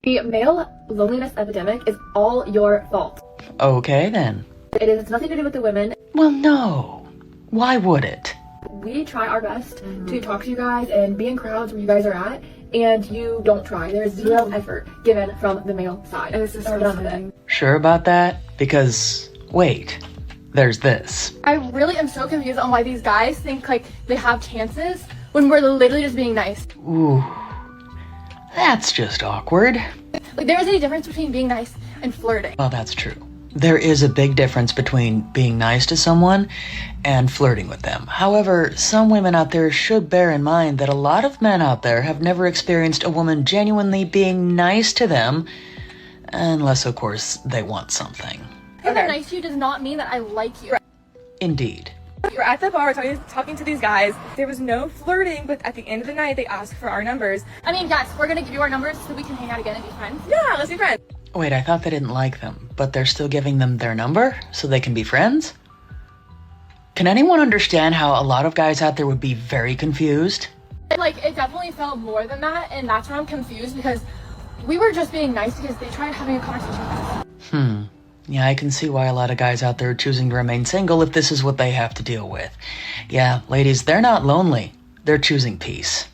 The male loneliness epidemic is all your fault. Okay, then. It is nothing to do with the women. Well, no. Why would it? We try our best to talk to you guys and be in crowds where you guys are at, and you don't try. There's zero effort given from the male side. And this is Sure about that? Because, wait, there's this. I really am so confused on why these guys think like they have chances when we're literally just being nice. Ooh, that's just awkward. Like there isn't any difference between being nice and flirting. Well, that's true. There is a big difference between being nice to someone and flirting with them. However, some women out there should bear in mind that a lot of men out there have never experienced a woman genuinely being nice to them, unless, of course, they want something. Being nice to you does not mean that I like you. Indeed. We're at the bar talking to these guys. There was no flirting, but at the end of the night, they asked for our numbers. I mean, yes, we're gonna give you our numbers so we can hang out again and be friends. Yeah, let's be friends. Wait, I thought they didn't like them, but they're still giving them their number so they can be friends? Can anyone understand how a lot of guys out there would be very confused? Like, it definitely felt more than that, and that's why I'm confused, because we were just being nice because they tried having a conversation with us. Yeah, I can see why a lot of guys out there are choosing to remain single if this is what they have to deal with. Yeah, ladies, they're not lonely. They're choosing peace.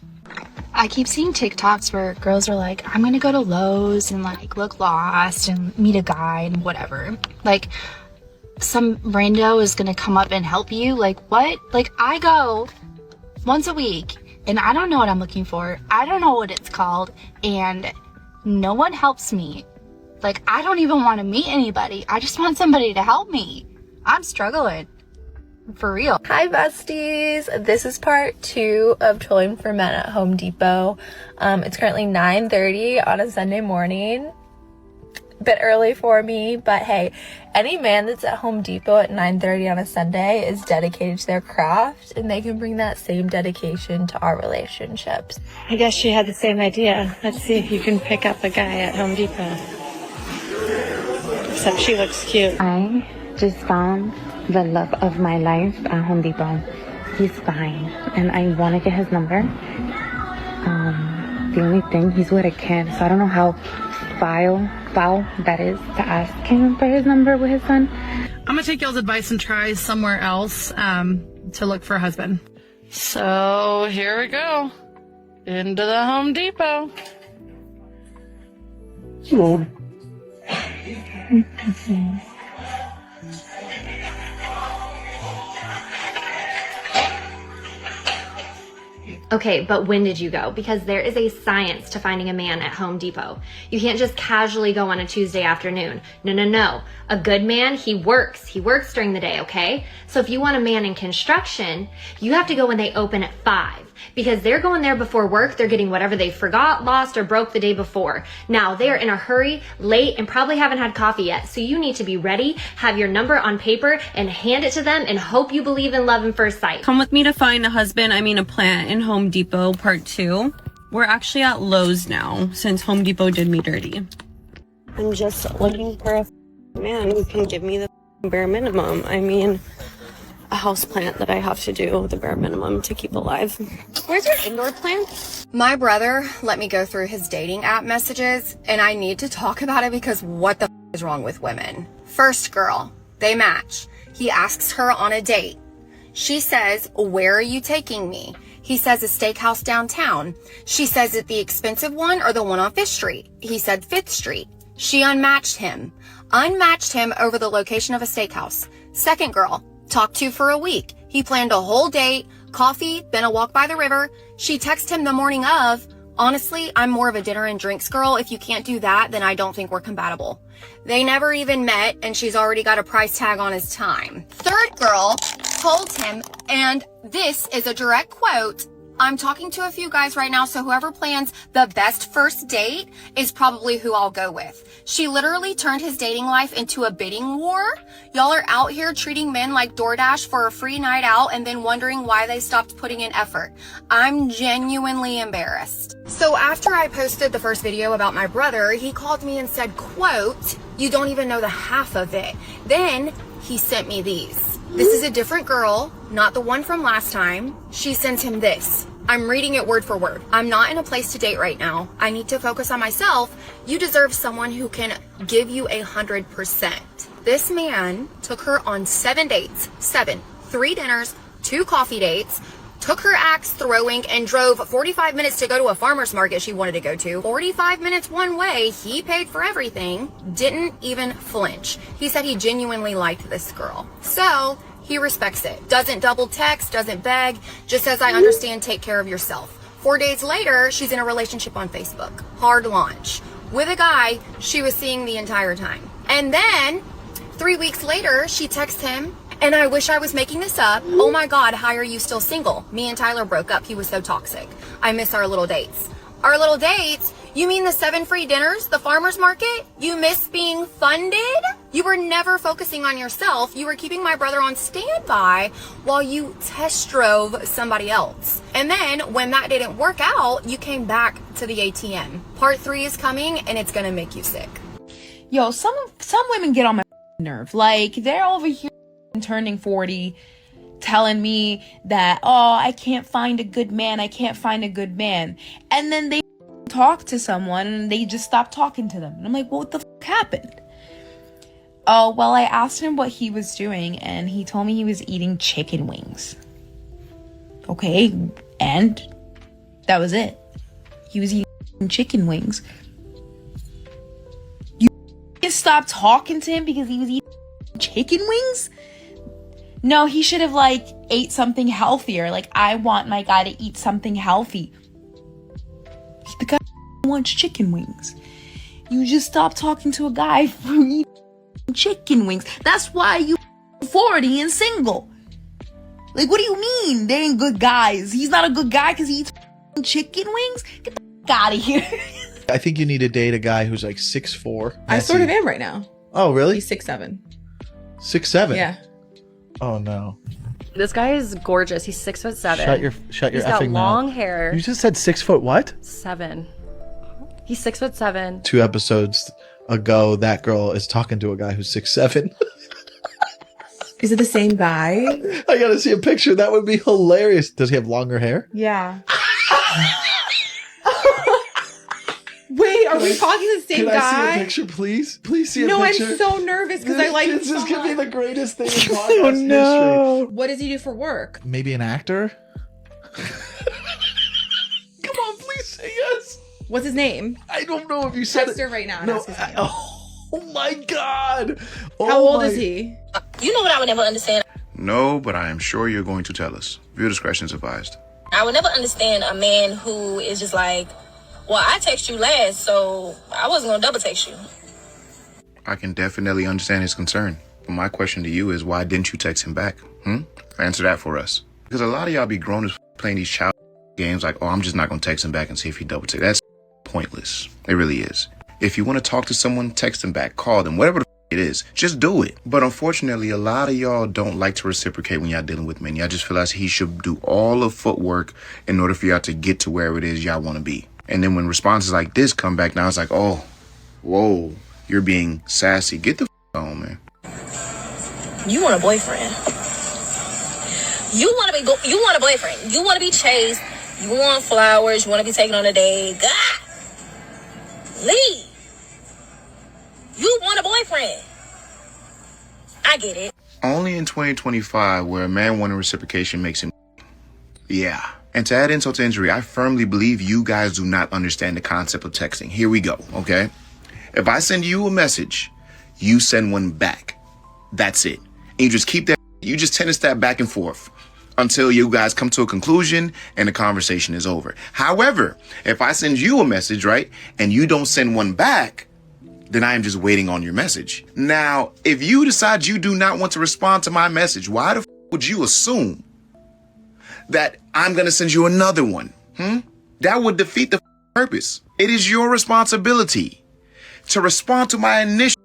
I keep seeing TikToks where girls are like, I'm gonna go to Lowe's and like look lost and meet a guy and whatever. Like, some rando is gonna come up and help you. Like, what? Like, I go once a week and I don't know what I'm looking for. I don't know what it's called, and no one helps me. Like, I don't even want to meet anybody. I just want somebody to help me. I'm struggling. For real. Hi besties, this is part 2 of trolling for men at Home Depot. It's currently 9:30 on a Sunday morning. A bit early for me, but hey, any man that's at Home Depot at 9:30 on a Sunday is dedicated to their craft, and they can bring that same dedication to our relationships. I guess she had the same idea. Let's see if you can pick up a guy at Home Depot. Except she looks cute. I just found the love of my life at Home Depot. He's fine, and I want to get his number. The only thing, he's with a kid, so I don't know how foul that is to ask him for his number with his son. I'm gonna take y'all's advice and try somewhere else to look for a husband. So here we go, into the Home Depot. Hello. Okay, but when did you go? Because there is a science to finding a man at Home Depot. You can't just casually go on a Tuesday afternoon. No. A good man, he works. He works during the day, okay? So if you want a man in construction, you have to go when they open at 5. Because they're going there before work, they're getting whatever they forgot, lost, or broke the day before. Now, they're in a hurry, late, and probably haven't had coffee yet. So you need to be ready, have your number on paper, and hand it to them, and hope you believe in love at first sight. Come with me to find a husband, a plant in Home Depot, part 2. We're actually at Lowe's now, since Home Depot did me dirty. I'm just looking for a man who can give me the bare minimum. A house plant that I have to do the bare minimum to keep alive. Where's your indoor plant? My brother let me go through his dating app messages, and I need to talk about it because what the is wrong with women? First girl, they match. He asks her on a date. She says, "Where are you taking me?" He says, "A steakhouse downtown." She says, "It the expensive one or the one on 5th Street?" He said, 5th Street. She unmatched him over the location of a steakhouse. Second girl, talked to for a week. He planned a whole date, coffee, then a walk by the river. She texted him the morning of, "Honestly, I'm more of a dinner and drinks girl. If you can't do that, then I don't think we're compatible." They never even met, and she's already got a price tag on his time. Third girl told him, and this is a direct quote, "I'm talking to a few guys right now, so whoever plans the best first date is probably who I'll go with." She literally turned his dating life into a bidding war. Y'all are out here treating men like DoorDash for a free night out and then wondering why they stopped putting in effort. I'm genuinely embarrassed. So after I posted the first video about my brother, he called me and said, quote, "You don't even know the half of it." Then he sent me these. This is a different girl, not the one from last time. She sent him this. I'm reading it word for word. I'm not in a place to date right now. I need to focus on myself. You deserve someone who can give you 100%. This man took her on 7 dates, 3 dinners, 2 coffee dates, took her axe throwing, and drove 45 minutes to go to a farmer's market she wanted to go to. 45 minutes one way. He paid for everything. Didn't even flinch. He said he genuinely liked this girl. So he respects it. Doesn't double text, doesn't beg, just says, I understand, take care of yourself. 4 days later, she's in a relationship on Facebook. Hard launch. With a guy she was seeing the entire time. And then 3 weeks later, she texts him, and I wish I was making this up. Oh my God, how are you still single? Me and Tyler broke up. He was so toxic. I miss our little dates. Our little dates? You mean the 7 free dinners? The farmer's market? You miss being funded? You were never focusing on yourself. You were keeping my brother on standby while you test drove somebody else. And then when that didn't work out, you came back to the ATM. Part 3 is coming, and it's gonna make you sick. Yo, some women get on my nerve. Like, they're over here turning 40 telling me that, oh, I can't find a good man, and then they talk to someone and they just stop talking to them, and I'm like, well, what the fuck happened? Oh, well, I asked him what he was doing, and he told me he was eating chicken wings. Okay, and that was it. He was eating chicken wings. You just stopped talking to him because he was eating chicken wings? No, he should have, like, ate something healthier. Like, I want my guy to eat something healthy. The guy wants chicken wings. You just stop talking to a guy for eating chicken wings. That's why you 40 and single. Like, what do you mean they ain't good guys? He's not a good guy because he eats chicken wings? Get the fuck out of here. I think you need to date a guy who's like 6'4". I sort of am right now. Oh, really? He's 6'7". 6'7"? Yeah. Oh, no. This guy is gorgeous. He's 6'7". Shut your He's effing got long mouth. hair. You just said 6 foot what? 7. He's 6'7". 2 episodes ago, that girl is talking to a guy who's 6'7". Is it the same guy? I gotta see a picture. That would be hilarious. Does he have longer hair? Yeah. Wait, are we talking the same Can guy? I see a picture, please? Please see a No, picture. I'm so nervous because I like this him is so gonna be much. the greatest thing in podcast history. What does he do for work? Maybe an actor? Come on, please say yes. What's his name? I don't know if you said Text it. her right now and No, ask his name. oh my God. How old is he? You know what I would never understand? No, but I am sure you're going to tell us. Viewer discretion is advised. I would never understand a man who is just like, well, I text you last, so I wasn't going to double text you. I can definitely understand his concern. But my question to you is, why didn't you text him back? Answer that for us. Because a lot of y'all be grown as playing these child games like, oh, I'm just not going to text him back and see if he double text. That's pointless. It really is. If you want to talk to someone, text them back, call them, whatever the it is. Just do it. But unfortunately, a lot of y'all don't like to reciprocate when y'all dealing with men. Y'all just feel like he should do all the footwork in order for y'all to get to wherever it is y'all want to be. And then when responses like this come back, now it's like, oh, whoa, you're being sassy. Get the on, man. You want a boyfriend. You want a boyfriend. You want to be chased. You want flowers. You want to be taken on a date. God, leave. You want a boyfriend. I get it. Only in 2025 where a man wanting reciprocation makes him. Yeah. And to add insult to injury, I firmly believe you guys do not understand the concept of texting. Here we go, okay? If I send you a message, you send one back. That's it. And you just keep that, you just tennis that back and forth until you guys come to a conclusion and the conversation is over. However, if I send you a message, right, and you don't send one back, then I am just waiting on your message. Now, if you decide you do not want to respond to my message, why the would you assume that I'm going to send you another one? That would defeat the purpose. It is your responsibility to respond to my initial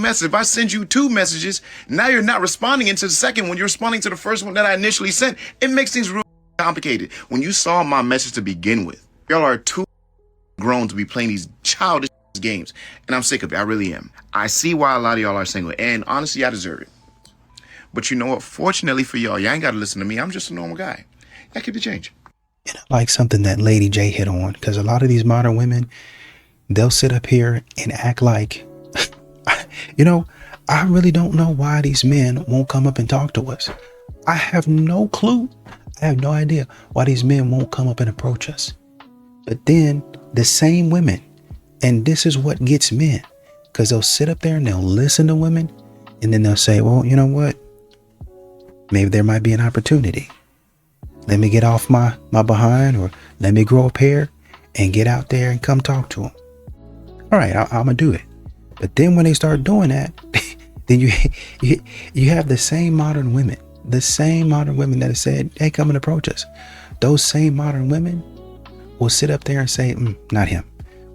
message. If I send you 2 messages, now you're not responding into the second one. You're responding to the first one that I initially sent. It makes things real complicated. When you saw my message to begin with, y'all are too grown to be playing these childish games, and I'm sick of it. I really am. I see why a lot of y'all are single, and honestly, I deserve it. But you know what? Fortunately for y'all, y'all ain't got to listen to me. I'm just a normal guy. Y'all keep the change. And I like something that Lady J hit on, because a lot of these modern women, they'll sit up here and act like, you know, I really don't know why these men won't come up and talk to us. I have no clue. I have no idea why these men won't come up and approach us. But then the same women, and this is what gets men, because they'll sit up there and they'll listen to women, and then they'll say, well, you know what? Maybe there might be an opportunity. Let me get off my behind, or let me grow a pair and get out there and come talk to them. All right, I'm going to do it. But then when they start doing that, then you have the same modern women that have said, hey, come and approach us. Those same modern women will sit up there and say, not him.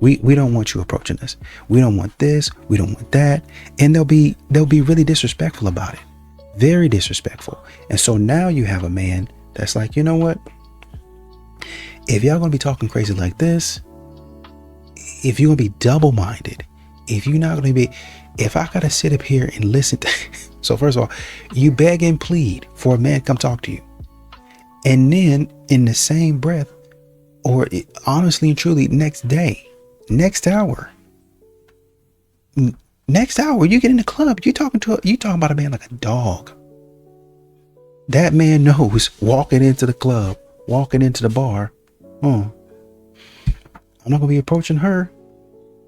We don't want you approaching us. We don't want this. We don't want that. And they'll be really disrespectful about it. Very disrespectful. And so now you have a man that's like, you know what? If y'all gonna be talking crazy like this, if you're gonna be double-minded, if I gotta sit up here and listen to, so first of all, you beg and plead for a man to come talk to you. And then in the same breath, or honestly and truly, next day, next hour, you get in the club, you talking about a man like a dog. That man knows walking into the club, walking into the bar, I'm not gonna be approaching her.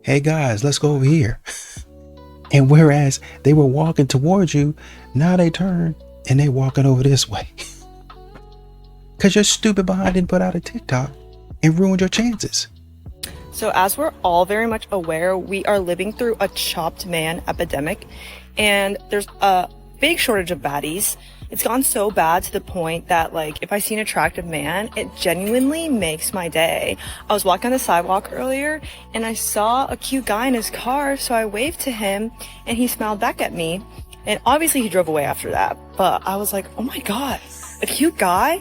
Hey guys, let's go over here. And whereas they were walking towards you, now they turn and they walking over this way. Cause your stupid behind didn't put out a TikTok and ruined your chances. So as we're all very much aware, we are living through a chopped man epidemic, and there's a big shortage of baddies. It's gone so bad to the point that, like, if I see an attractive man, it genuinely makes my day. I was walking on the sidewalk earlier and I saw a cute guy in his car, so I waved to him and he smiled back at me. And obviously he drove away after that, but I was like, oh my God, a cute guy?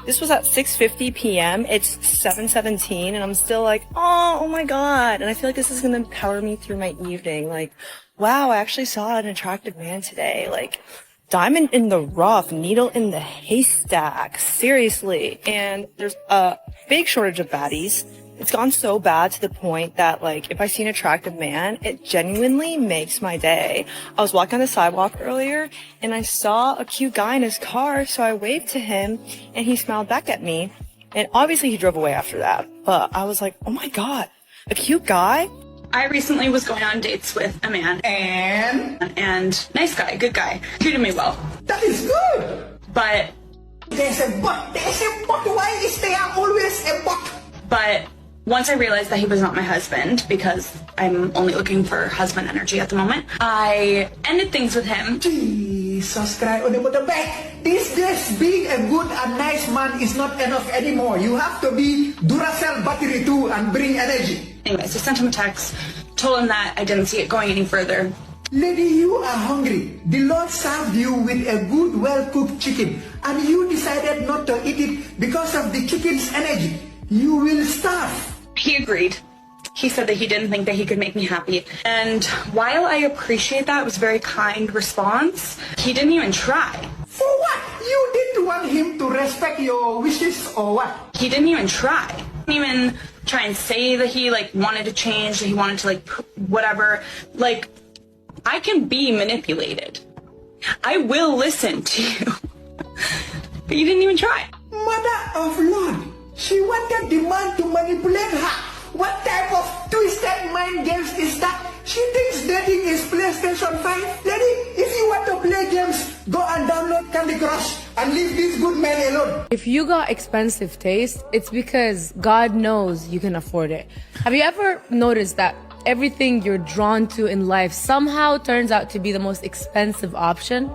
This was at 6:50 p.m. It's 7:17 and I'm still like, oh my God. And I feel like this is going to power me through my evening. Like, wow, I actually saw an attractive man today. Like, diamond in the rough, needle in the haystack. Seriously. And there's a big shortage of baddies. It's gone so bad to the point that, like, if I see an attractive man, it genuinely makes my day. I was walking on the sidewalk earlier and I saw a cute guy in his car, so I waved to him and he smiled back at me. And obviously he drove away after that, but I was like, oh my God, a cute guy? I recently was going on dates with a man. And nice guy, good guy. Treated me well. That is good. But there's a but. Why is there always a but? But once I realized that he was not my husband, because I'm only looking for husband energy at the moment, I ended things with him. Jesus Christ, on the back. These days, being a good and nice man is not enough anymore. You have to be Duracell battery too and bring energy. Anyways, I sent him a text, told him that I didn't see it going any further. Lady, you are hungry. The Lord served you with a good, well-cooked chicken, and you decided not to eat it because of the chicken's energy. You will starve. He agreed. He said that he didn't think that he could make me happy. And while I appreciate that, it was a very kind response, he didn't even try. For what? You didn't want him to respect your wishes or what? He didn't even try. He didn't even try and say that he, like, wanted to change, that he wanted to, like, whatever. Like, I can be manipulated. I will listen to you. But you didn't even try. Mother of Lord, she wanted the man to manipulate her. What type of twisted mind games is that? She thinks dating is PlayStation 5. Lady, if you want to play games, go and download Candy Crush and leave this good man alone. If you got expensive taste, it's because God knows you can afford it. Have you ever noticed that everything you're drawn to in life somehow turns out to be the most expensive option?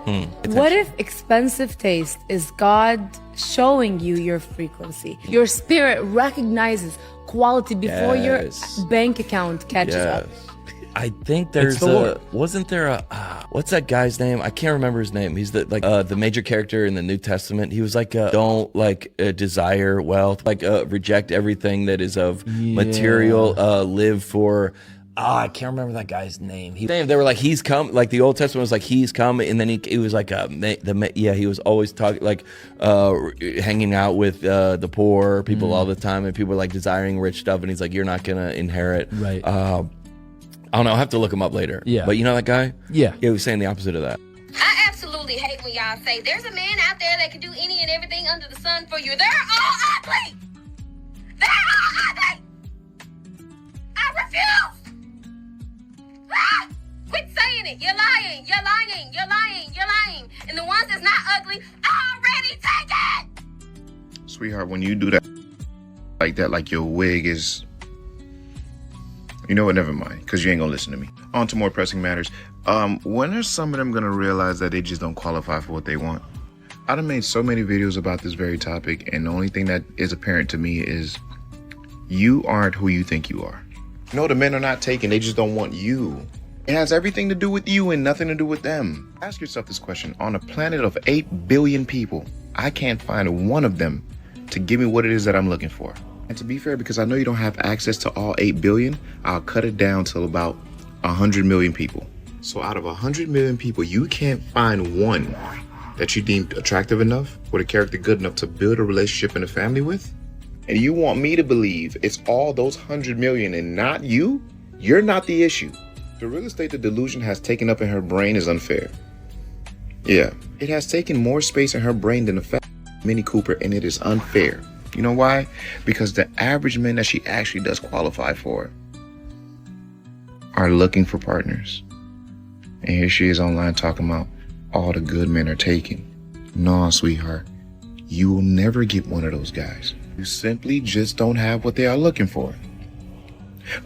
What if expensive taste is God showing you your frequency? Your spirit recognizes quality before your bank account catches up. I think there's wasn't there a what's that guy's name? I can't remember his name. He's the major character in the New Testament. He was like don't desire wealth, reject everything that is of material, live for I can't remember that guy's name. They were like, he's come. Like the Old Testament was like, he's come, and then he was like, he was always talking like, hanging out with the poor people all the time, and people were like desiring rich stuff, and he's like, you're not gonna inherit. Right. I don't know. I'll have to look him up later. Yeah. But you know that guy? Yeah. He was saying the opposite of that. I absolutely hate when y'all say there's a man out there that can do any and everything under the sun for you. They're all ugly. They're all ugly. I refuse. Ah! Quit saying it. You're lying. You're lying. You're lying. You're lying. And the ones that's not ugly, I already take it. Sweetheart, when you do that like that, like your wig is... You know what? Never mind, because you ain't gonna listen to me. On to more pressing matters. When are some of them gonna realize that they just don't qualify for what they want? I done made so many videos about this very topic, and the only thing that is apparent to me is you aren't who you think you are. No, the men are not taken. They just don't want you. It has everything to do with you and nothing to do with them. Ask yourself this question. On a planet of 8 billion people, I can't find one of them to give me what it is that I'm looking for. And to be fair, because I know you don't have access to all 8 billion, I'll cut it down to about 100 million people. So out of 100 million people, you can't find one that you deemed attractive enough, with a character good enough to build a relationship and a family with? And you want me to believe it's all those 100 million and not you? You're not the issue. The real estate the delusion has taken up in her brain is unfair. Yeah, it has taken more space in her brain than the fat Mini Cooper, and it is unfair. You know why? Because the average men that she actually does qualify for are looking for partners. And here she is online talking about all the good men are taken. No, sweetheart, you will never get one of those guys. You simply just don't have what they are looking for.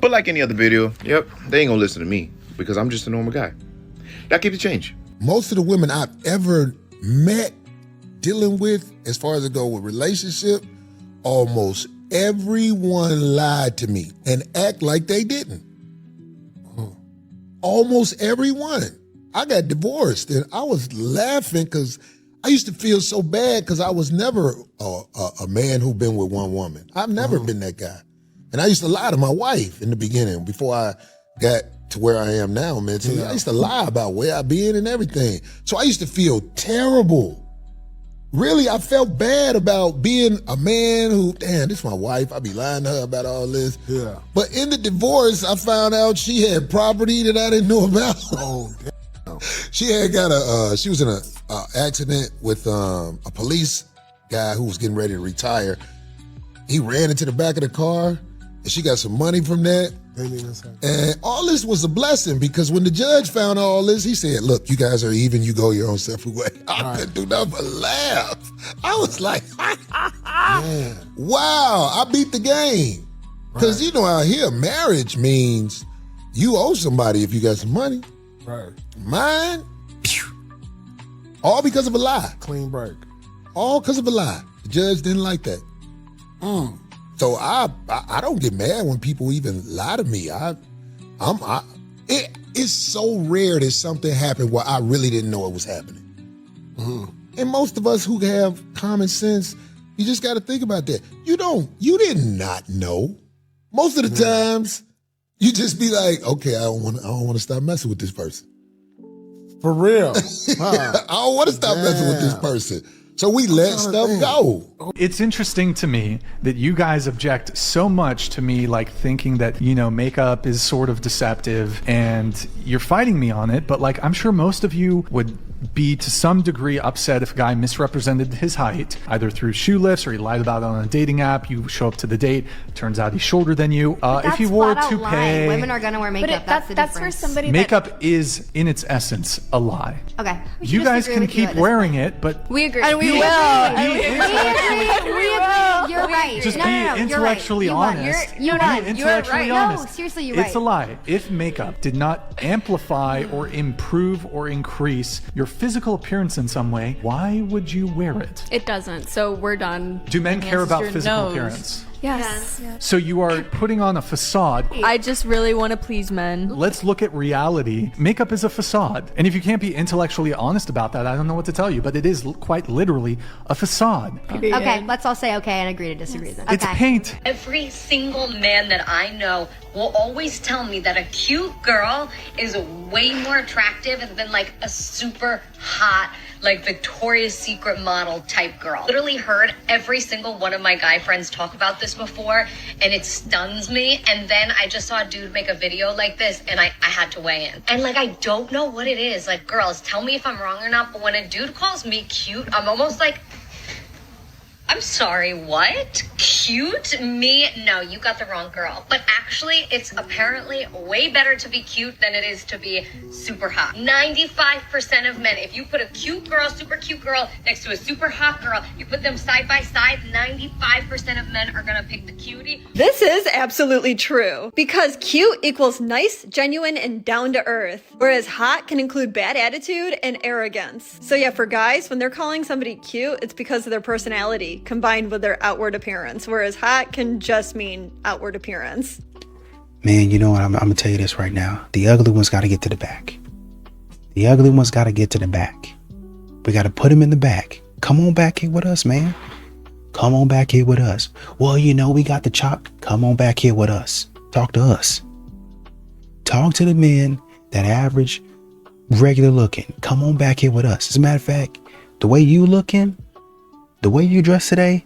But like any other video, yep, they ain't gonna listen to me because I'm just a normal guy. That keep the change. Most of the women I've ever met dealing with, as far as it go with relationship, almost everyone lied to me and act like they didn't. Almost everyone. I got divorced and I was laughing because I used to feel so bad because I was never a man who been with one woman. I've never been that guy. And I used to lie to my wife in the beginning before I got to where I am now, man. So I used to lie about where I been and everything. So I used to feel terrible. Really, I felt bad about being a man who, damn, this is my wife. I be lying to her about all this. Yeah. But in the divorce, I found out she had property that I didn't know about. Oh, damn. She had got she was in a accident with a police guy who was getting ready to retire. He ran into the back of the car, and she got some money from that. And all this was a blessing because when the judge found all this, he said, look, you guys are even, you go your own separate way. I couldn't do nothing but laugh. I was like, wow, I beat the game. Because you know out here, marriage means you owe somebody if you got some money. Right. Mine, all because of a lie. Clean break. All because of a lie. The judge didn't like that. So I don't get mad when people even lie to me. It's so rare that something happened where I really didn't know it was happening. And most of us who have common sense, you just got to think about that. You did not know. Most of the times, you just be like, okay, I don't want to stop messing with this person. For real. I don't want to stop messing with this person. So we let stuff go. It's interesting to me that you guys object so much to me, like thinking that, makeup is sort of deceptive and you're fighting me on it. But like, I'm sure most of you would be to some degree upset if a guy misrepresented his height, either through shoe lifts or he lied about it on a dating app. You show up to the date, turns out he's shorter than you. If he wore a toupee. Women are gonna wear makeup. That's for somebody. Makeup is, in its essence, a lie. Okay. You guys can keep wearing it, but we agree. And we will. Be You're right. Just be intellectually honest. You're right. You're right. No, seriously, you're right. It's a lie. If makeup did not amplify or improve or increase your physical appearance in some way, why would you wear it? It doesn't. So we're done. Do men care about physical appearance? Yes. So you are putting on a facade. I just really want to please men. Let's look at reality. Makeup is a facade. And if you can't be intellectually honest about that, I don't know what to tell you, but it is quite literally a facade. Okay, let's all say okay and agree to disagree then. It's paint. Every single man that I know will always tell me that a cute girl is way more attractive than like a super hot, like Victoria's Secret model type girl. Literally heard every single one of my guy friends talk about this before, and it stuns me. And then I just saw a dude make a video like this, and I had to weigh in. And like, I don't know what it is. Like, girls, tell me if I'm wrong or not, but when a dude calls me cute, I'm almost like, I'm sorry, what? Cute? Me? No, you got the wrong girl. But actually, it's apparently way better to be cute than it is to be super hot. 95% of men, if you put a cute girl, super cute girl, next to a super hot girl, you put them side by side, 95% of men are gonna pick the cutie. This is absolutely true, because cute equals nice, genuine, and down to earth, whereas hot can include bad attitude and arrogance. So yeah, for guys, when they're calling somebody cute, it's because of their personality combined with their outward appearance, whereas hot can just mean outward appearance. Man, you know what? I'm gonna tell you this right now. The ugly ones got to get to the back. The ugly ones got to get to the back. We got to put them in the back. Come on back here with us, man. Come on back here with us. Well, you know, we got the chop. Come on back here with us. Talk to us. Talk to the men that average, regular looking. Come on back here with us. As a matter of fact, the way you looking, the way you dress today,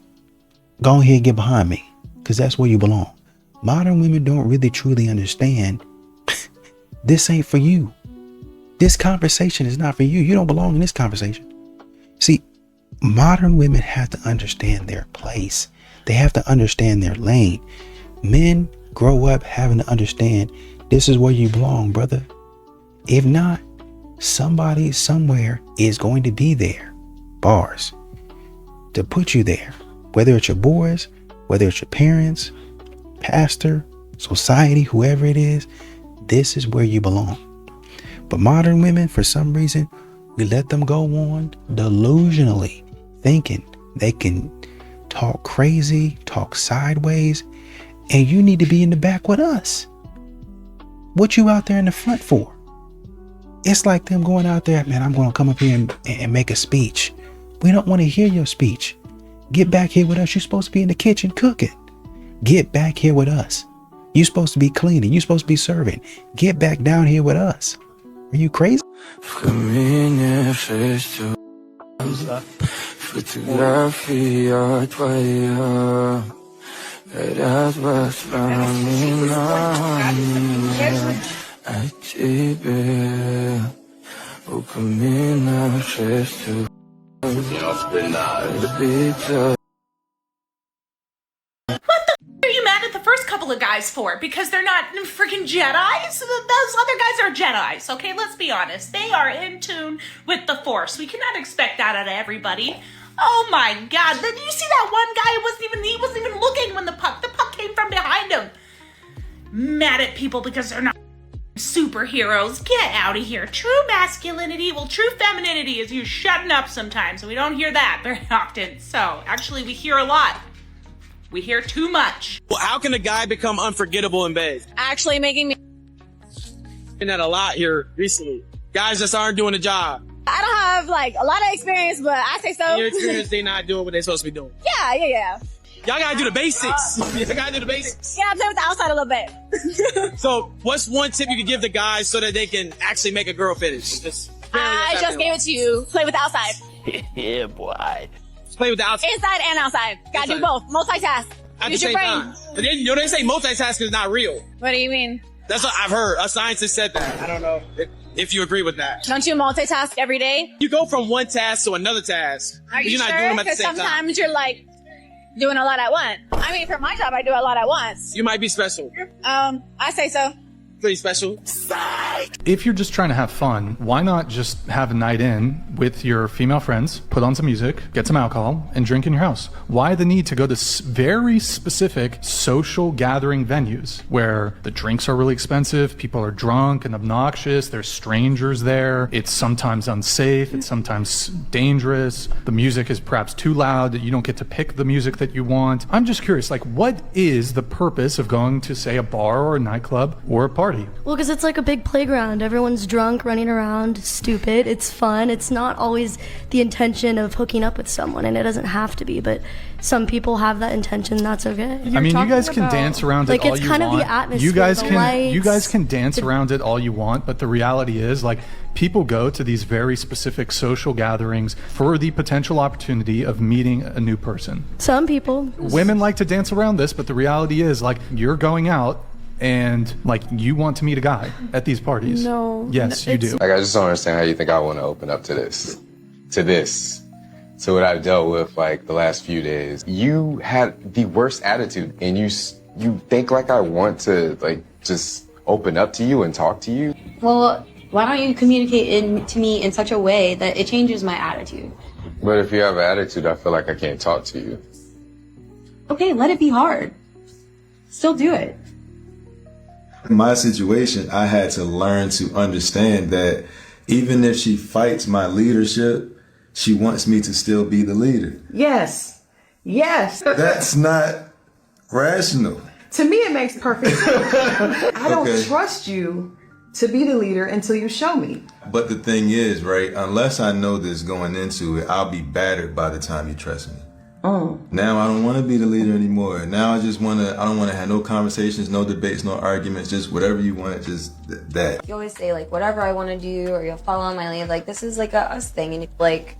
go ahead and get behind me, because that's where you belong. Modern women don't really truly understand this ain't for you. This conversation is not for you. You don't belong in this conversation. See, modern women have to understand their place. They have to understand their lane. Men grow up having to understand this is where you belong, brother. If not, somebody somewhere is going to be there, bars, to put you there. Whether it's your boys, whether it's your parents, pastor, society, whoever it is, this is where you belong. But modern women, for some reason, we let them go on delusionally, thinking they can talk crazy, talk sideways, and you need to be in the back with us. What you out there in the front for? It's like them going out there, man, I'm going to come up here and make a speech. We don't want to hear your speech. Get back here with us. You're supposed to be in the kitchen cooking. Get back here with us. You're supposed to be cleaning. You're supposed to be serving. Get back down here with us. Are you crazy? What the are you mad at the first couple of guys for? Because they're not freaking Jedis? Those other guys are Jedis, okay? Let's be honest. They are in tune with the Force. We cannot expect that out of everybody. Oh my God. Did you see that one guy? He wasn't even looking when the puck came from behind him. Mad at people because they're not superheroes. Get out of here. True masculinity, well, true femininity is you shutting up sometimes, and we don't hear that very often. So, actually, we hear a lot. We hear too much. Well, how can a guy become unforgettable in bed? Actually making me... Been that a lot here recently. Guys just aren't doing the job. I don't have, like, a lot of experience, but I say so. In your experience, they not doing what they're supposed to be doing. Yeah. Y'all gotta do the basics. Y'all gotta do the basics. Yeah, play with the outside a little bit. So, what's one tip you could give the guys so that they can actually make a girl finish? I just gave it to you. Play with the outside. Yeah, boy. Play with the outside. Inside and outside. Gotta do both. Multitask. At Use the your same brain. time. But then, they say multitasking is not real. What do you mean? That's what I've heard. A scientist said that. I don't know if you agree with that. Don't you multitask every day? You go from one task to another task. Are you You're not sure? doing them at the Because same time. sometimes you're like doing a lot at once. I mean, for my job, I do a lot at once. You might be special. I say so. Pretty special. If you're just trying to have fun, why not just have a night in with your female friends, put on some music, get some alcohol, and drink in your house? Why the need to go to very specific social gathering venues where the drinks are really expensive, people are drunk and obnoxious, there's strangers there, it's sometimes unsafe, it's sometimes dangerous, the music is perhaps too loud, that you don't get to pick the music that you want? I'm just curious, like, what is the purpose of going to, say, a bar or a nightclub or a party? party? Well, because it's like a big playground. Everyone's drunk, running around, stupid. It's fun. It's not always the intention of hooking up with someone, and it doesn't have to be, but some people have that intention, and that's okay. I mean, you guys can dance around it like, all it's you kind want. of the atmosphere, you guys the can lights, you guys can dance around it all you want, but the reality is, like, people go to these very specific social gatherings for the potential opportunity of meeting a new person. Some people. Women like to dance around this, but the reality is, like, you're going out and, like, you want to meet a guy at these parties. No. Yes, you do. Like, I just don't understand how you think I want to open up to this. To what I've dealt with, like, the last few days. You had the worst attitude, and you think, like, I want to, like, just open up to you and talk to you? Well, why don't you communicate to me in such a way that it changes my attitude? But if you have an attitude, I feel like I can't talk to you. Okay, let it be hard. Still do it. In my situation, I had to learn to understand that even if she fights my leadership, she wants me to still be the leader. Yes. That's not rational. To me, it makes perfect sense. I don't Okay. trust you to be the leader until you show me. But the thing is, right, unless I know this going into it, I'll be battered by the time you trust me. Now I don't want to be the leader anymore. Now I don't want to have no conversations, no debates, no arguments, just whatever you want, just that. You always say, like, whatever I want to do, or you'll follow my lead. Like, this is like a us thing. And, like,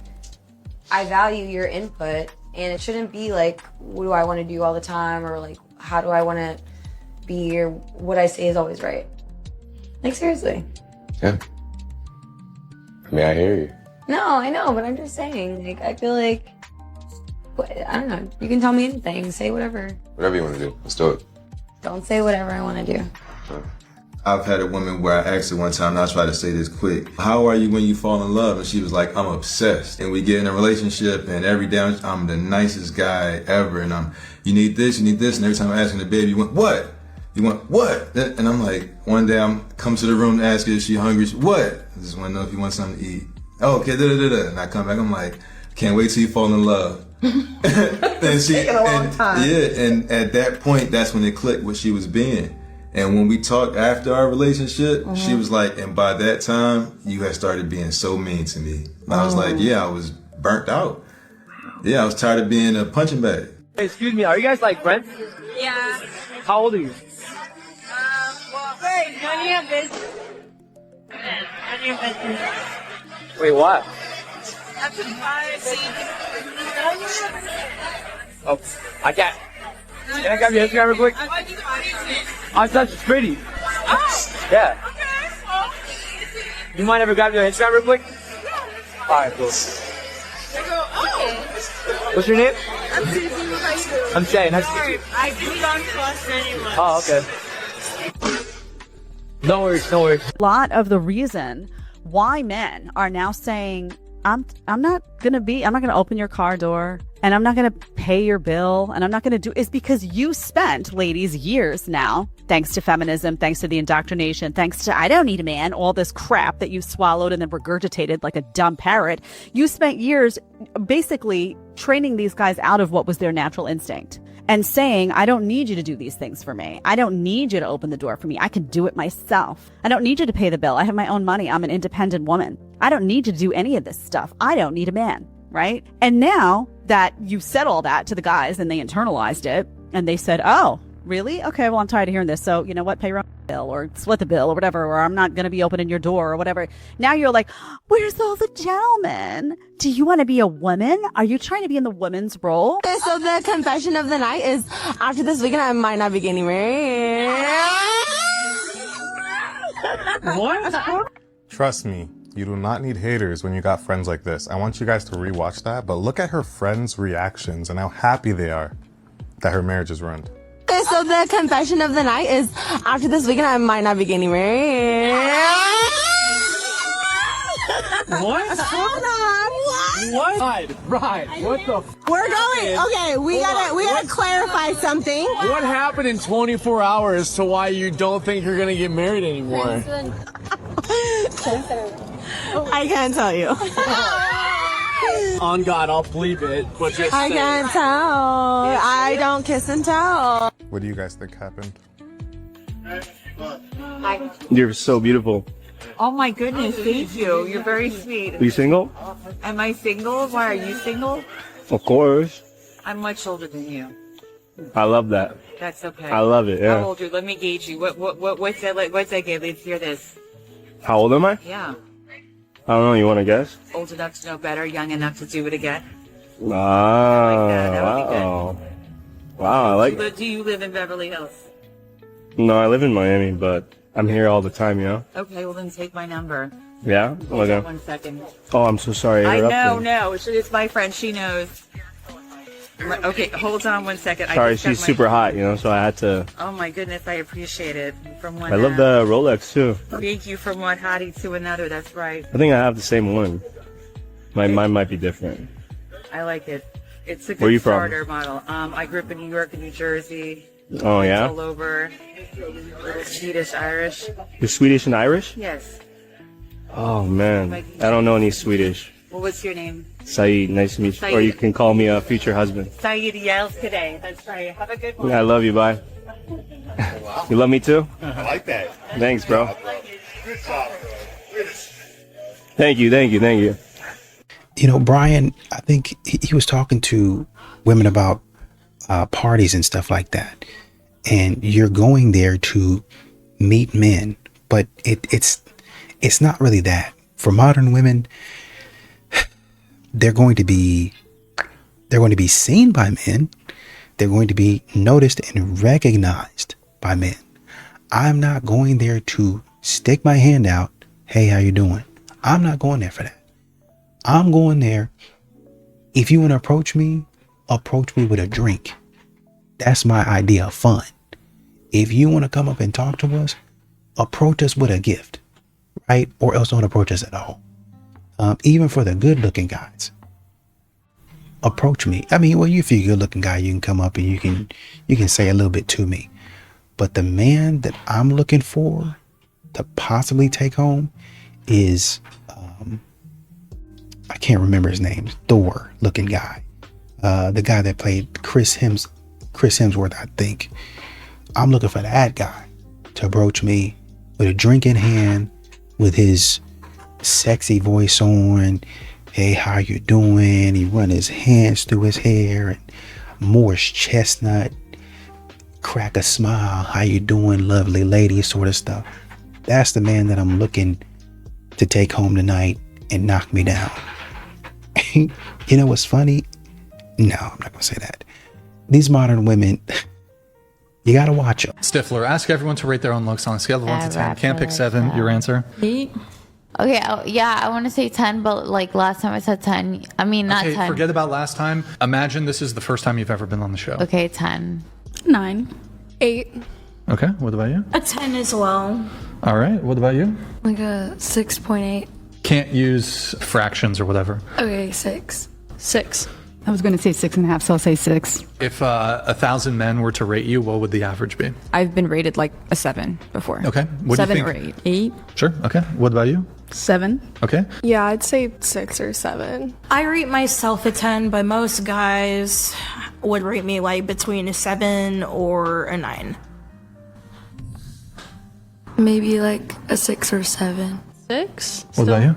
I value your input, and it shouldn't be like, what do I want to do all the time, or, like, how do I want to be, or what I say is always right. Like, seriously. Yeah. I mean, I hear you. No, I know, but I'm just saying, like, I feel like, I don't know, you can tell me anything, say whatever. Whatever you want to do, let's do it. Don't say whatever I want to do. I've had a woman where I asked her one time, and I'll try to say this quick, how are you when you fall in love? And she was like, I'm obsessed. And we get in a relationship, and every day I'm the nicest guy ever, and you need this, and every time I'm asking the baby, you want what? You want what? And I'm like, one day I'm come to the room to ask her if she hungry. What? I just want to know if you want something to eat. Oh, okay, And I come back, I'm like, can't wait till you fall in love. And she, taking a long time. Yeah, and at that point, that's when it clicked what she was being. And when we talked after our relationship, she was like, and by that time, you had started being so mean to me. And I was like, yeah, I was burnt out. Yeah, I was tired of being a punching bag. Hey, excuse me, are you guys like friends? Yeah. How old are you? Wait, none of your business. None of your business. Wait, what? That's a privacy. Oh, I can't. Can I grab your Instagram real quick? Oh, that's pretty. Oh. Yeah. Okay. Well, You mind if I grab your Instagram real quick? Alright, cool. oh. What's your name? I'm Susie. How you doing? I'm Shay. Nice to meet you. I didn't on plus anymore. Oh, okay. No worries. A lot of the reason why men are now saying, I'm not gonna open your car door, and I'm not gonna pay your bill, and I'm not gonna do, is because you spent, ladies, years now, thanks to feminism, thanks to the indoctrination, thanks to I don't need a man, all this crap that you swallowed and then regurgitated like a dumb parrot. You spent years basically training these guys out of what was their natural instinct and saying, I don't need you to do these things for me. I don't need you to open the door for me. I can do it myself. I don't need you to pay the bill. I have my own money. I'm an independent woman. I don't need you to do any of this stuff. I don't need a man, right? And now that you said all that to the guys and they internalized it and they said, oh, really? Okay, well, I'm tired of hearing this. So, you know what? Pay your own bill or split the bill or whatever, or I'm not going to be opening your door or whatever. Now you're like, where's all the gentlemen? Do you want to be a woman? Are you trying to be in the woman's role? Okay, so the confession of the night is after this weekend, I might not be getting married. What? Trust me, you do not need haters when you got friends like this. I want you guys to rewatch that, but look at her friends' reactions and how happy they are that her marriage is ruined. Okay, so the confession of the night is after this weekend, I might not be getting married. What? Hold on. What? Right. What the? We're going. Okay, we gotta clarify something. What happened in 24 hours to why you don't think you're gonna get married anymore? I can't tell you. On God, I'll bleep it. But just I say can't it. tell. I don't kiss and tell. What do you guys think happened? Hi. You're so beautiful. Oh my goodness, thank you. You're very sweet. Are you single? Am I single? Why are you single? Of course. I'm much older than you. I love that. That's okay. I love it, yeah. How old are you? Let me gauge you. What's that give? Let's hear this. How old am I? Yeah. I don't know. You want to guess? Old enough to know better, young enough to do it again. Ah, That would be good. wow. Wow, I like it. Do you live in Beverly Hills? No, I live in Miami, but I'm here all the time, you know? Okay, well then take my number. Yeah? Hold on Okay. 1 second. Oh, I'm so sorry. I interrupted. know. It's my friend. She knows. Okay, hold on 1 second. Sorry, just got she's my- super hot, you know, so I had to. Oh my goodness, I appreciate it. From one. I love the Rolex too. Thank you from one hottie to another. That's right. I think I have the same one. Mine might be different. I like it. It's a Where good you from? starter model. I grew up in New York and New Jersey. Oh, yeah? All over. Little Swedish, Irish. You're Swedish and Irish? Yes. Oh man, I don't know any Swedish. Well, what's your name? Saeed, nice to meet you. Or you can call me a future husband. Saeed Yales today. That's right. Have a good one. Yeah, I love you. Bye. You love me too? I like that. Thanks, bro. Good job. Thank you. You know, Brian, I think he was talking to women about parties and stuff like that. And you're going there to meet men, but it's not really that. For modern women, they're going to be seen by men. They're going to be noticed and recognized by men. I'm not going there to stick my hand out. Hey, how you doing? I'm not going there for that. I'm going there. If you want to approach me with a drink. That's my idea of fun. If you want to come up and talk to us, approach us with a gift, right? Or else don't approach us at all. Even for the good looking guys, approach me. I mean, well, if you're a good looking guy, you can come up and you can say a little bit to me. But the man that I'm looking for to possibly take home is, I can't remember his name, Thor looking guy. The guy that played Chris Hemsworth, I think. I'm looking for that guy to approach me with a drink in hand, with his sexy voice on. Hey, how you doing? He run his hands through his hair and Morris chestnut, crack a smile. How you doing, lovely lady? Sort of stuff. That's the man that I'm looking to take home tonight and knock me down. You know what's funny? No, I'm not gonna say that. These modern women, you gotta watch them. Stifler, ask everyone to rate their own looks on a scale of 1 to 10. Can't pick 7. Your answer? 8. Okay, I want to say 10, but like last time I said 10. I mean, not Okay, 10. forget about last time. Imagine this is the first time you've ever been on the show. Okay, 10. 9. 8. Okay, what about you? A 10 as well. All right, what about you? Like a 6.8. Can't use fractions or whatever. Okay, 6. 6. I was going to say 6.5, so I'll say 6. If 1,000 men were to rate you, what would the average be? I've been rated like a 7 before. Okay, what do you 7 think? or 8. 8. Sure, okay. What about you? 7. Okay. Yeah, I'd say 6 or 7. I rate myself a 10, but most guys would rate me like between a 7 or a 9. Maybe like a 6 or 7. 6. What about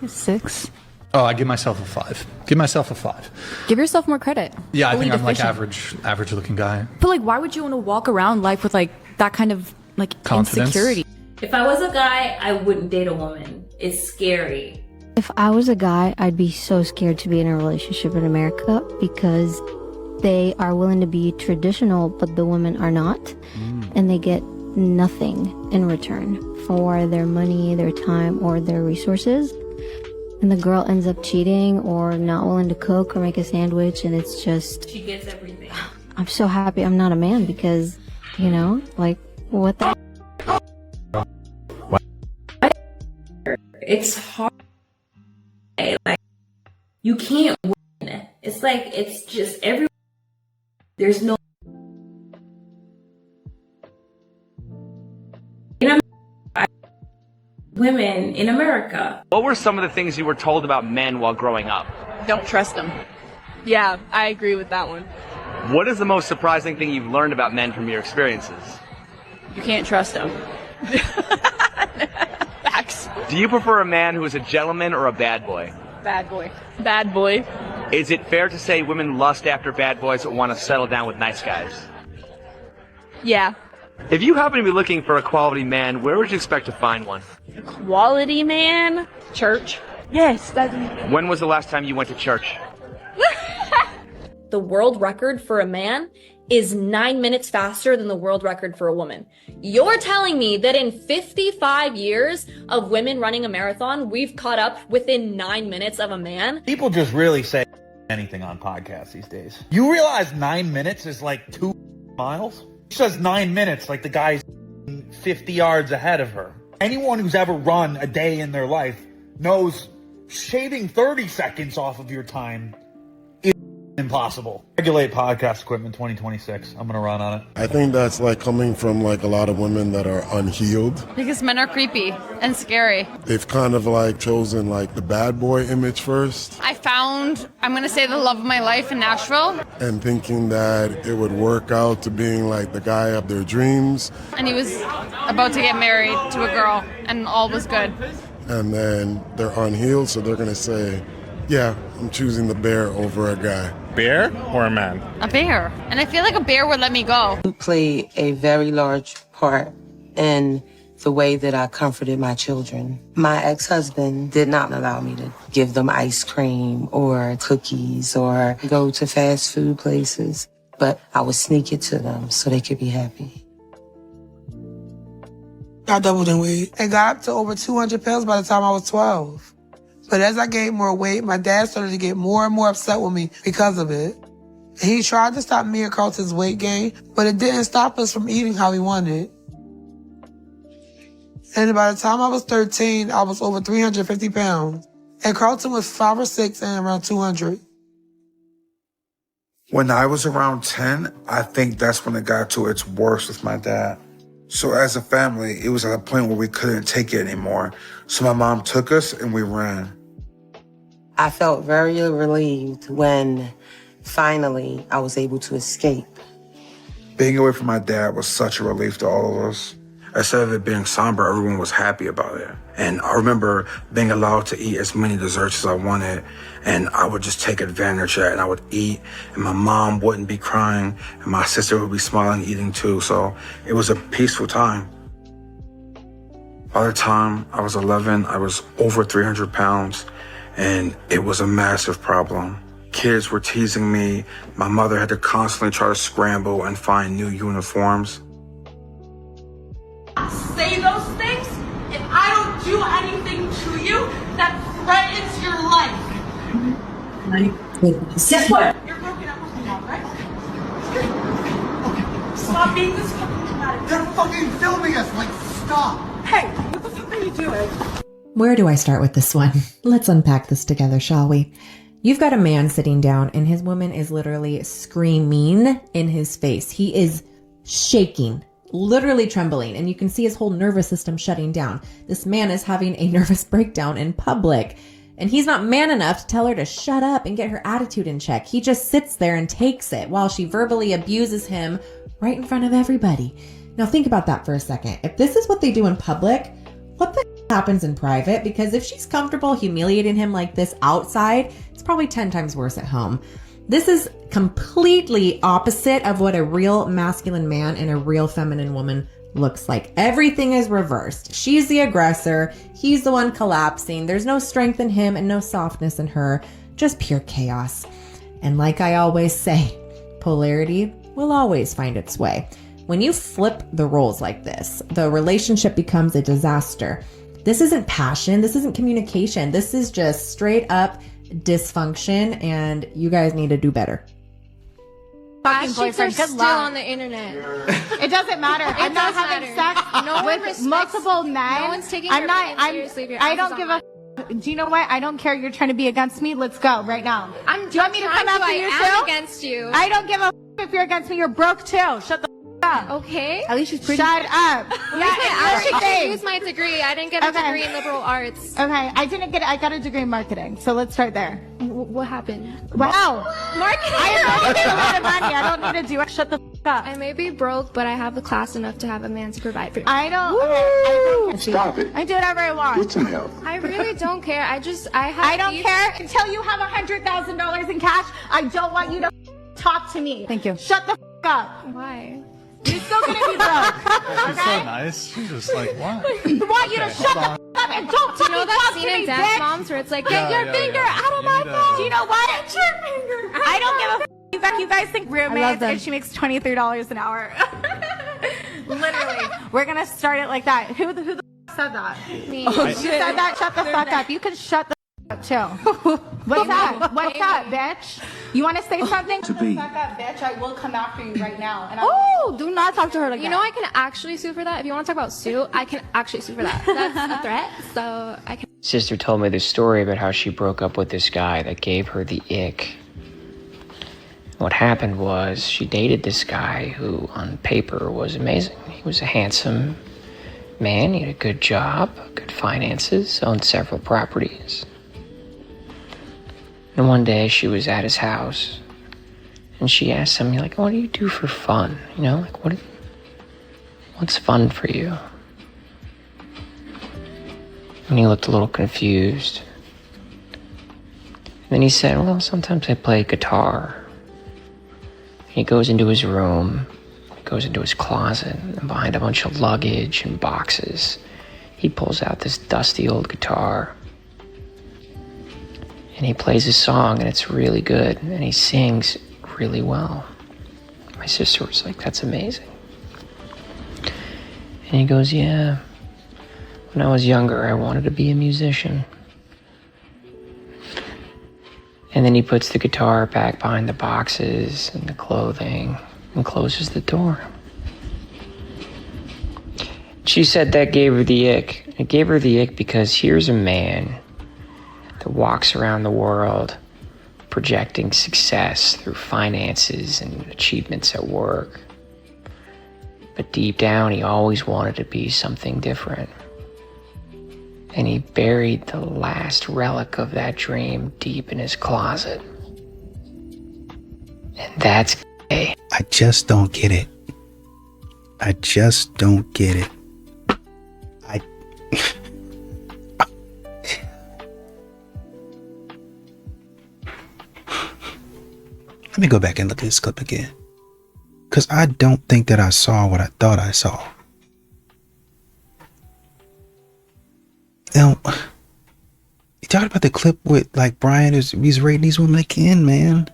you? 6. Oh, I give myself a 5. Give myself a 5. Give yourself more credit. Yeah, I Fully think I'm like deficient. average looking guy. But like, why would you want to walk around life with like that kind of like Confidence. insecurity? If I was a guy, I wouldn't date a woman. It's scary. If I was a guy, I'd be so scared to be in a relationship in America because they are willing to be traditional, but the women are not. And they get nothing in return for their money, their time, or their resources. And the girl ends up cheating or not willing to cook or make a sandwich, and it's just... She gets everything. I'm so happy I'm not a man because, you know, like, what the... It's hard. Like, you can't win. It's like, it's just every. There's no. Women in America. What were some of the things you were told about men while growing up? Don't trust them. Yeah, I agree with that one. What is the most surprising thing you've learned about men from your experiences? You can't trust him. Facts. Do you prefer a man who is a gentleman or a bad boy? Bad boy. Bad boy. Is it fair to say women lust after bad boys that want to settle down with nice guys? Yeah. If you happen to be looking for a quality man, where would you expect to find one? Quality man? Church. Yes, that's... When was the last time you went to church? The world record for a man is 9 minutes faster than the world record for a woman. You're telling me that in 55 years of women running a marathon, we've caught up within 9 minutes of a man? People just really say anything on podcasts these days. You realize 9 minutes is like 2 miles? She says 9 minutes like the guy's 50 yards ahead of her. Anyone who's ever run a day in their life knows shaving 30 seconds off of your time is impossible. Regulate podcast equipment 2026. I'm gonna run on it. I think that's like coming from like a lot of women that are unhealed. Because men are creepy and scary. They've kind of like chosen like the bad boy image first. I found, I'm gonna say, the love of my life in Nashville. And thinking that it would work out to being like the guy of their dreams. And he was about to get married to a girl and all was good. And then they're unhealed, so they're gonna say, yeah, I'm choosing the bear over a guy. Bear or a man? A bear. And I feel like a bear would let me go. You played a very large part in the way that I comforted my children. My ex-husband did not allow me to give them ice cream or cookies or go to fast food places, but I would sneak it to them so they could be happy. I doubled in weight and got up to over 200 pounds by the time I was 12. But as I gained more weight, my dad started to get more and more upset with me because of it. He tried to stop me and Carlton's weight gain, but it didn't stop us from eating how we wanted. And by the time I was 13, I was over 350 pounds. And Carlton was 5 or 6 and around 200. When I was around 10, I think that's when it got to its worst with my dad. So as a family, it was at a point where we couldn't take it anymore. So my mom took us and we ran. I felt very relieved when finally I was able to escape. Being away from my dad was such a relief to all of us. Instead of it being somber, everyone was happy about it. And I remember being allowed to eat as many desserts as I wanted, and I would just take advantage of it, and I would eat, and my mom wouldn't be crying, and my sister would be smiling, eating too. So it was a peaceful time. By the time I was 11, I was over 300 pounds, and it was a massive problem. Kids were teasing me. My mother had to constantly try to scramble and find new uniforms. Say those things if I don't do anything to you that threatens your life. Guess what? You're broken up with me now, right? Okay. Stop being this fucking dramatic. They're fucking filming us. Like, stop. Hey, what the fuck are you doing? Where do I start with this one? Let's unpack this together, shall we? You've got a man sitting down and his woman is literally screaming in his face. He is shaking, literally trembling, and you can see his whole nervous system shutting down. This man is having a nervous breakdown in public, and he's not man enough to tell her to shut up and get her attitude in check. He just sits there and takes it while she verbally abuses him right in front of everybody. Now think about that for a second. If this is what they do in public, what the happens in private? Because if she's comfortable humiliating him like this outside, it's probably 10 times worse at home. This is completely opposite of what a real masculine man and a real feminine woman looks like. Everything is reversed. She's the aggressor. He's the one collapsing. There's no strength in him and no softness in her. Just pure chaos. And like I always say, polarity will always find its way. When you flip the roles like this, the relationship becomes a disaster. This isn't passion. This isn't communication. This is just straight up dysfunction, and you guys need to do better. Fucking boyfriend, good luck. On the internet. It doesn't matter. I'm not having sex with multiple men. No one's taking your opinion seriously. I don't give a. Do you know what? I don't care. You're trying to be against me. Let's go right now. Do you want me to come after you too? I'm against you. I don't give a if you're against me. You're broke too. Shut the up. Okay. At least she's pretty. Shut up. I use my degree. I didn't get a degree in liberal arts. Okay. I didn't get it. I got a degree in marketing. So let's start there. What happened? Wow. Marketing. I am making a lot of money. I don't need to do it. Shut the I may be broke, but I have the class enough to have a man to provide for me. I don't. Stop it. I do whatever I want. Get some help. I really don't care. I I don't care until you have $100,000 in cash. I don't want you to talk to me. Thank you. Shut the up. Why? You're still gonna be broke. She's so nice. She's just like, what? I want you to shut the up and don't fucking talk to me, Dance bitch. Moms where it's like, Get your finger out of my phone. Do you know what? Get your finger. I don't give a you guys think roommates them. and she makes $23 an hour. Literally. We're gonna start it like that. Who the said that? Me. You said that? Shut the fuck up. You can shut the up too. What's that? What's that, bitch? You wanna say something? To be. Fuck up, bitch. I will come after you right now. And Oh, do not talk to her like you that. know, I can actually sue for that. If you want to talk about sue, I can actually sue for that. That's a threat, so I can. Sister told me this story about how she broke up with this guy that gave her the ick. What happened was she dated this guy who on paper was amazing. He was a handsome man, he had a good job, good finances, owned several properties. And one day she was at his house and she asked him, like, what do you do for fun? You know, like what's fun for you? And he looked a little confused. And then he said, well, sometimes I play guitar. He goes into his room, goes into his closet, and behind a bunch of luggage and boxes, he pulls out this dusty old guitar. And he plays a song, and it's really good, and he sings really well. My sister was like, that's amazing. And he goes, yeah, when I was younger, I wanted to be a musician. And then he puts the guitar back behind the boxes and the clothing and closes the door. She said that gave her the ick. It gave her the ick because here's a man that walks around the world projecting success through finances and achievements at work. But deep down, he always wanted to be something different. And he buried the last relic of that dream deep in his closet. And that's gay. I just don't get it. I just don't get it. Let me go back and look at this clip again. Because I don't think that I saw what I thought I saw. Now, you talked about the clip with, like, Brian he's rating these women again, man.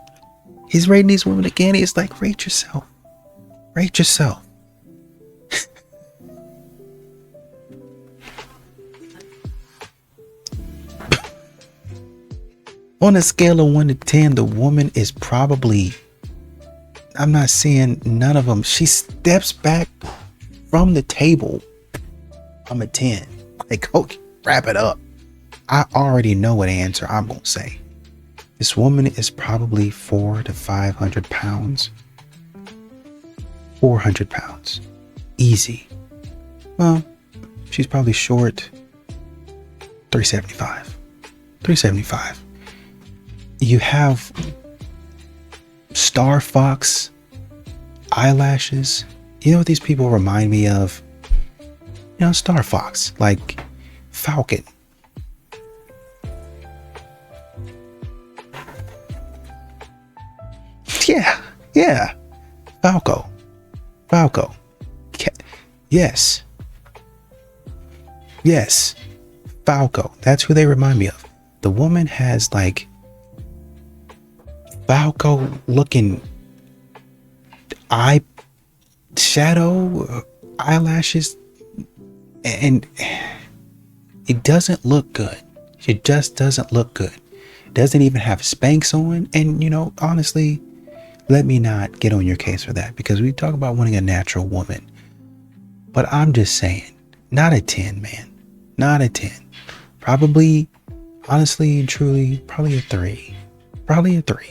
He's rating these women again. He's like, rate yourself. Rate yourself. On a scale of 1 to 10, the woman is probably, I'm not seeing none of them. She steps back from the table. I'm a 10. Like, okay, wrap it up. I already know what answer I'm going to say. This woman is probably 400 to 500 pounds. 400 pounds. Easy. Well, she's probably short 375. 375. You have Star Fox eyelashes. You know what these people remind me of? You know, Star Fox, like Falcon. Yeah. Falco. Yes. Falco. That's who they remind me of. The woman has like Falco looking eye shadow, eyelashes, and it doesn't look good. It just doesn't look good. Doesn't even have Spanx on. And, you know, honestly, let me not get on your case for that, because we talk about wanting a natural woman. But I'm just saying, not a 10, man. Not a 10. Probably, honestly and truly, probably a 3. Probably a 3.